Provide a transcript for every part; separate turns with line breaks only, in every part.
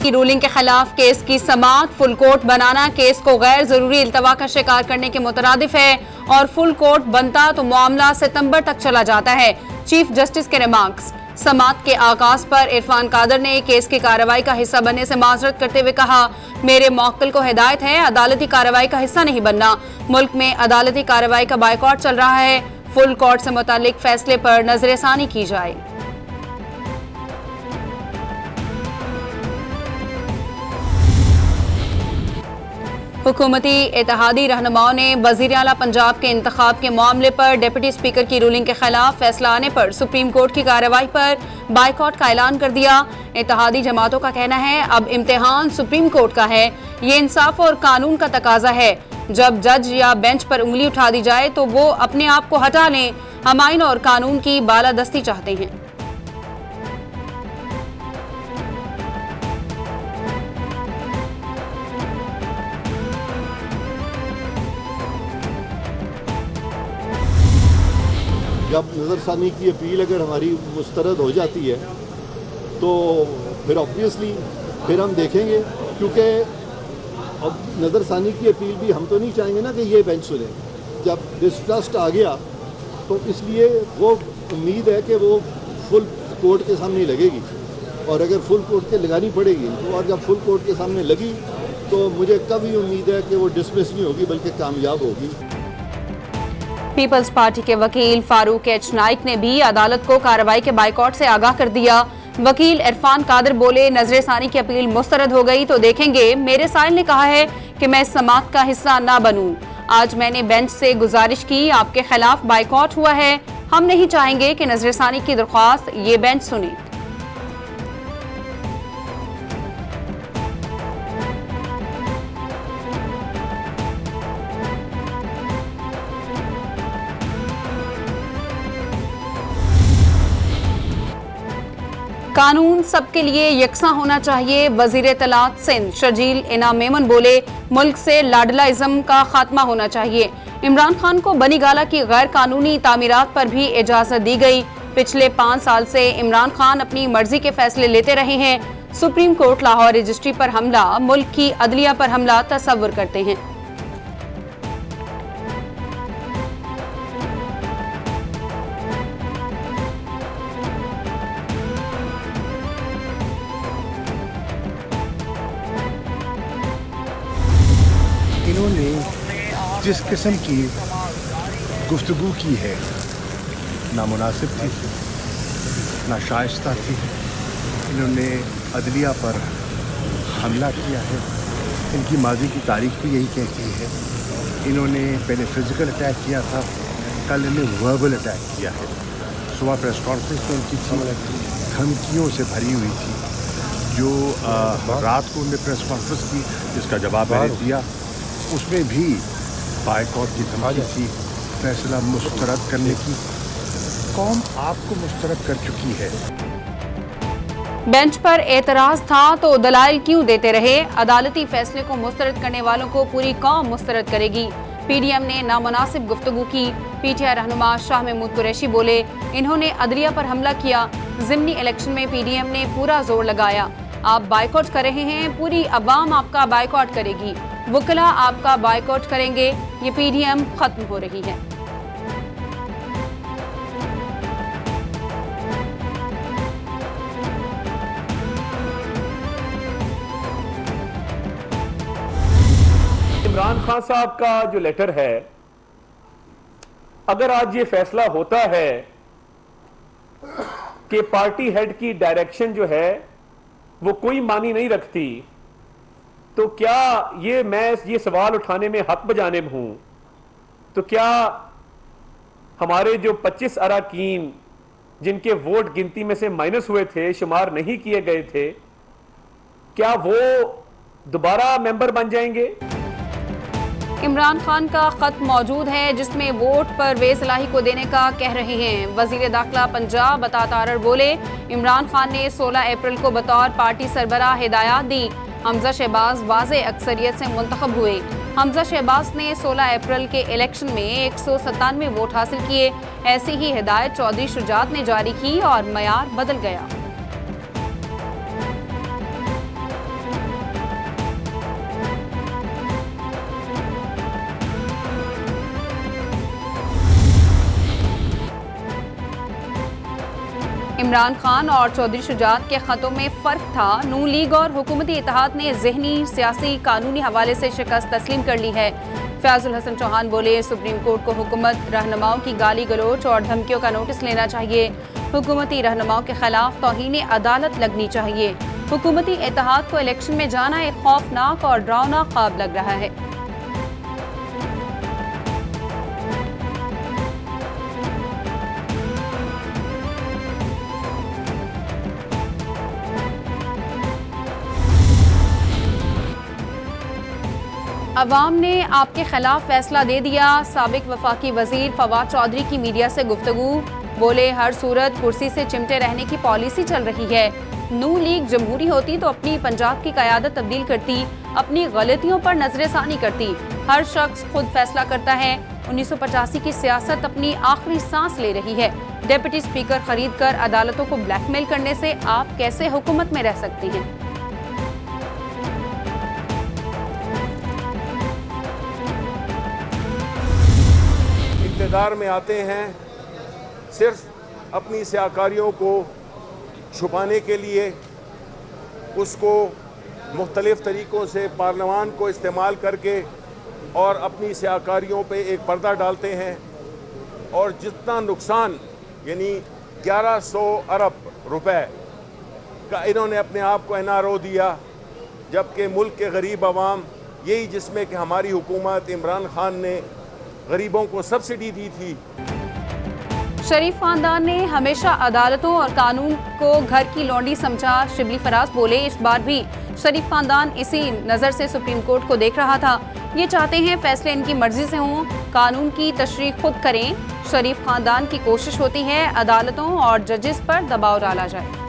की रूलिंग के खिलाफ केस की समाअत। फुल कोर्ट बनाना केस को गैर जरूरी इल्तवा का शिकार करने के मुतरादिफ है और फुल कोर्ट बनता तो मामला सितंबर तक चला जाता है। चीफ जस्टिस के रिमार्क्स। समाअत के आगाज पर इरफान कादर ने केस की कार्रवाई का हिस्सा बनने से माजरत करते हुए कहा, मेरे मौक्किल को हिदायत है अदालती कार्रवाई का हिस्सा नहीं बनना। मुल्क में अदालती कार्रवाई का बायकॉट चल रहा है। फुल कोर्ट से मुतालिक फैसले पर नजरसानी की जाए। हुकूमती इत्तेहादी रहनुमाओं ने वज़ीर आला पंजाब के इंतखाब के मामले पर डिप्टी स्पीकर की रूलिंग के खिलाफ फैसला आने पर सुप्रीम कोर्ट की कार्रवाई पर बायकॉट का ऐलान कर दिया। इत्तेहादी जमातों का कहना है अब इम्तिहान सुप्रीम कोर्ट का है, ये इंसाफ और कानून का तकाजा है। जब जज या बेंच पर उंगली उठा दी जाए तो वो अपने आप को हटा लें। हम आइन और कानून की बालादस्ती चाहते हैं।
जब नज़रसानी की अपील अगर हमारी मुस्तरद हो जाती है तो फिर ऑब्वियसली फिर हम देखेंगे, क्योंकि अब नज़रसानी की अपील भी हम तो नहीं चाहेंगे ना कि ये बेंच सुने। जब डिस्ट्रस्ट आ गया तो इसलिए वो उम्मीद है कि वो फुल कोर्ट के सामने लगेगी और अगर फुल कोर्ट के लगानी पड़ेगी तो, और जब फुल कोर्ट के सामने लगी तो मुझे कभी उम्मीद है कि वो डिसमिस नहीं होगी बल्कि कामयाब होगी।
पीपल्स पार्टी के वकील फारूक एच नाइक ने भी अदालत को कार्रवाई के बायकॉट से आगाह कर दिया। वकील इरफान कादर बोले, नजरसानी की अपील मुस्तरद हो गई तो देखेंगे। मेरे साइल ने कहा है कि मैं समाअत का हिस्सा ना बनूं। आज मैंने बेंच से गुजारिश की, आपके खिलाफ बायकॉट हुआ है, हम नहीं चाहेंगे कि नजरसानी की दरख्वास्त ये बेंच सुने। कानून सबके लिए यकसा होना चाहिए। वजीर इत्तलात सिंध शर्जील इनाम मेमन बोले, मुल्क से लाडलाइज्म का खात्मा होना चाहिए। इमरान खान को बनी गाला की गैर कानूनी तामीरात पर भी इजाजत दी गई। पिछले 5 साल से इमरान खान अपनी मर्जी के फैसले लेते रहे हैं। सुप्रीम कोर्ट लाहौर रजिस्ट्री पर हमला मुल्क की अदलिया पर हमला तस्वुर करते हैं।
इन्होंने जिस किस्म की गुफ्तगू की है नामुनासिब थी, नाशाइस्ता थी। इन्होंने अदलिया पर हमला किया है। इनकी माजी की तारीख भी यही कहती है। इन्होंने पहले फिजिकल अटैक किया था, कल इन्हें वर्बल अटैक किया है। सुबह प्रेस कॉन्फ्रेंस में उनकी धमकियों से भरी हुई थी। जो रात को उन्होंने प्रेस कॉन्फ्रेंस की जिसका जवाब मैंने दिया, उसमें भी बायकॉट की धमकी थी, फैसला मुस्तरद करने की। कौम आपको मुस्तरद कर चुकी है।
बेंच पर एतराज था तो दलाइल क्यों देते रहे? अदालती फैसले को मुस्तरद करने वालों को पूरी कौम मुस्तरद करेगी। पीडीएम ने नामुनासिब गुफ्तगू की। पीटीआई रहनुमा शाह महमूद कुरैशी बोले, इन्होंने अदलिया पर हमला किया। ज़िमनी इलेक्शन में पीडीएम ने पूरा जोर लगाया। आप बायकॉट कर रहे हैं, पूरी अवाम आपका बायकॉट करेगी, वकला आपका बायकॉट करेंगे। ये पीडीएम खत्म हो रही है।
इमरान खान साहब का जो लेटर है, अगर आज ये फैसला होता है कि पार्टी हेड की डायरेक्शन जो है वो कोई मानी नहीं रखती, तो क्या मैं ये सवाल उठाने में हक बजानिब हूं, तो क्या हमारे जो 25 अरकान जिनके वोट गिनती में से माइनस हुए थे, शुमार नहीं किए गए थे, क्या वो दोबारा मेंबर बन जाएंगे?
इमरान खान का खत मौजूद है जिसमें वोट परवेज इलाही को देने का कह रहे हैं। वजीर दाखिला पंजाब अता तारर बोले, इमरान खान ने 16 अप्रैल को बतौर पार्टी सरबराह हिदायत दी। हमजा शहबाज वाज़े अक्सरियत से मुंतखब हुए। हमजा शहबाज ने 16 अप्रैल के इलेक्शन में 197 वोट हासिल किए। ऐसी ही हिदायत चौधरी शुजात ने जारी की और मयार बदल गया। इमरान खान और चौधरी शुजात के खतों में फ़र्क था। नून लीग और हुकूमती इत्तेहाद ने ज़हनी, सियासी, कानूनी हवाले से शिकस्त तस्लीम कर ली है। फयाजुल हसन चौहान बोले, सुप्रीम कोर्ट को हुकूमत रहनुमाओं की गाली गलोच और धमकियों का नोटिस लेना चाहिए। हुकूमती रहनुमाओं के खिलाफ तौहीन अदालत लगनी चाहिए। हुकूमती इत्तेहाद को इलेक्शन में जाना एक खौफनाक और डरावना ख्वाब लग रहा है। अवाम ने आपके खिलाफ फैसला दे दिया। साबिक वफाकी वजीर फवाद चौधरी की मीडिया से गुफ्तगू, बोले हर सूरत कुर्सी से चिमटे रहने की पॉलिसी चल रही है। नून लीग जमहूरी होती तो अपनी पंजाब की क़यादत तब्दील करती, अपनी गलतियों पर नजरसानी करती। हर शख्स खुद फैसला करता है। 1985 की सियासत अपनी आखिरी सांस ले रही है। डिप्टी स्पीकर खरीद कर अदालतों को ब्लैकमेल करने से आप कैसे हुकूमत में रह सकती हैं?
इक़्तिदार में आते हैं सिर्फ अपनी स्याकारियों को छुपाने के लिए, उसको मुख्तलिफ़ तरीक़ों से पार्लियामान को इस्तेमाल करके और अपनी स्याकारियों पे एक पर्दा डालते हैं। और जितना नुकसान यानी 1100 अरब रुपए का इन्होंने अपने आप को NRO दिया, जबकि मुल्क के गरीब आवाम यही जिसमें कि हमारी हुकूमत इमरान खान ने गरीबों को सब्सिडी दी थी।
शरीफ खानदान ने हमेशा अदालतों और कानून को घर की लौंडी समझा। शिबली फराज बोले, इस बार भी शरीफ खानदान इसी नज़र से सुप्रीम कोर्ट को देख रहा था। ये चाहते हैं फैसले इनकी मर्जी से हों, कानून की तशरीह खुद करें। शरीफ खानदान की कोशिश होती है अदालतों और जजेस पर दबाव डाला जाए।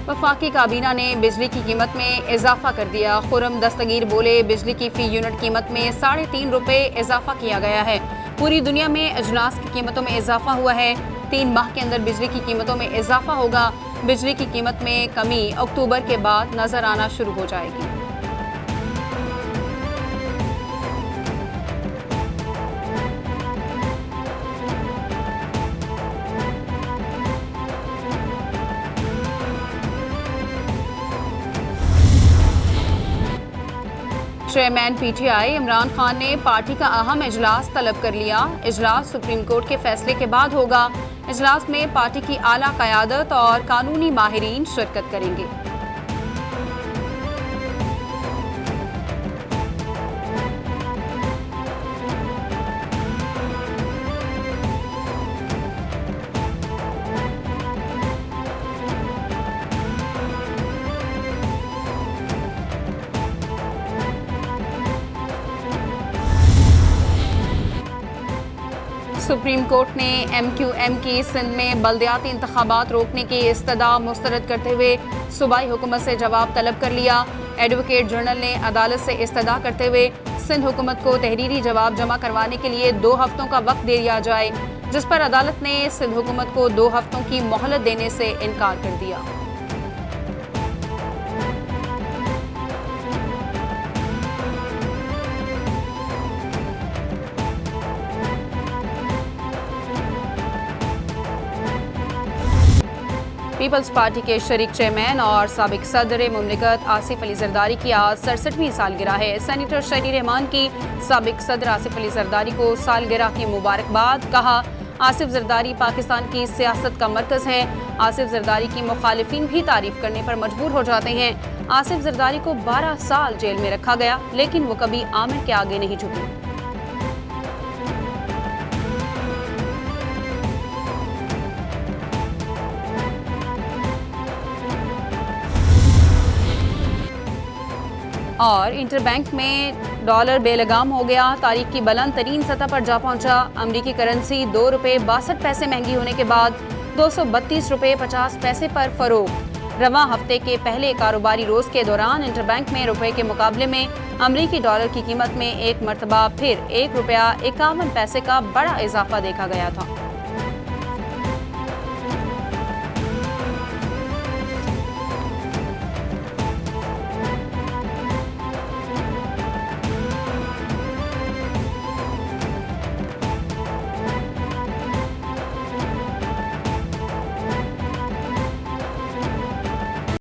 वफाकी काबीना ने बिजली की कीमत में इजाफा कर दिया। खुर्रम दस्तगीर बोले, बिजली की फी यूनिट कीमत में 3.5 रुपये इजाफा किया गया है। पूरी दुनिया में अजनास की कीमतों में इजाफा हुआ है। 3 माह के अंदर बिजली की कीमतों में इजाफा होगा। बिजली की कीमत में कमी अक्टूबर के बाद नजर आना शुरू हो जाएगी। चेयरमैन PTI इमरान खान ने पार्टी का अहम इजलास तलब कर लिया। इजलास सुप्रीम कोर्ट के फैसले के बाद होगा। इजलास में पार्टी की आला क़यादत और कानूनी माहिरीन शिरकत करेंगे। सुप्रीम कोर्ट ने MQM की सिंध में बल्दियाती इंतखाबात रोकने की इस्तदा मुस्तरद करते हुए सूबाई हुकूमत से जवाब तलब कर लिया। एडवोकेट जनरल ने अदालत से इस्तदा करते हुए सिंध हुकूमत को तहरीरी जवाब जमा करवाने के लिए 2 हफ्तों का वक्त दे दिया जाए, जिस पर अदालत ने सिंध हुकूमत को 2 हफ्तों की मोहलत देने से इनकार कर दिया। पीपल्स पार्टी के शरीक चेयरमैन और साबिक सदर मुमलिकत आसिफ अली जरदारी की आज 67वीं सालगिरह है। सेनेटर शहरी रहमान की साबिक सदर आसिफ अली जरदारी को सालगिरह की मुबारकबाद। कहा, आसिफ जरदारी पाकिस्तान की सियासत का मरकज़ है। आसिफ जरदारी की मुखालिफिन भी तारीफ करने पर मजबूर हो जाते हैं। आसिफ जरदारी को 12 साल जेल में रखा गया, लेकिन वो कभी आमिर के आगे नहीं झुकी। और इंटरबैंक में डॉलर बेलगाम हो गया। तारीख की बुलंद तरीन सतह पर जा पहुंचा। अमरीकी करेंसी 2 रुपये 62 पैसे महंगी होने के बाद 232 रुपये 50 पैसे पर फरोख्त। रवां हफ्ते के पहले कारोबारी रोज के दौरान इंटरबैंक में रुपए के मुकाबले में अमरीकी डॉलर की कीमत में एक मरतबा फिर 1 रुपया 51 पैसे का बड़ा इजाफा देखा गया था।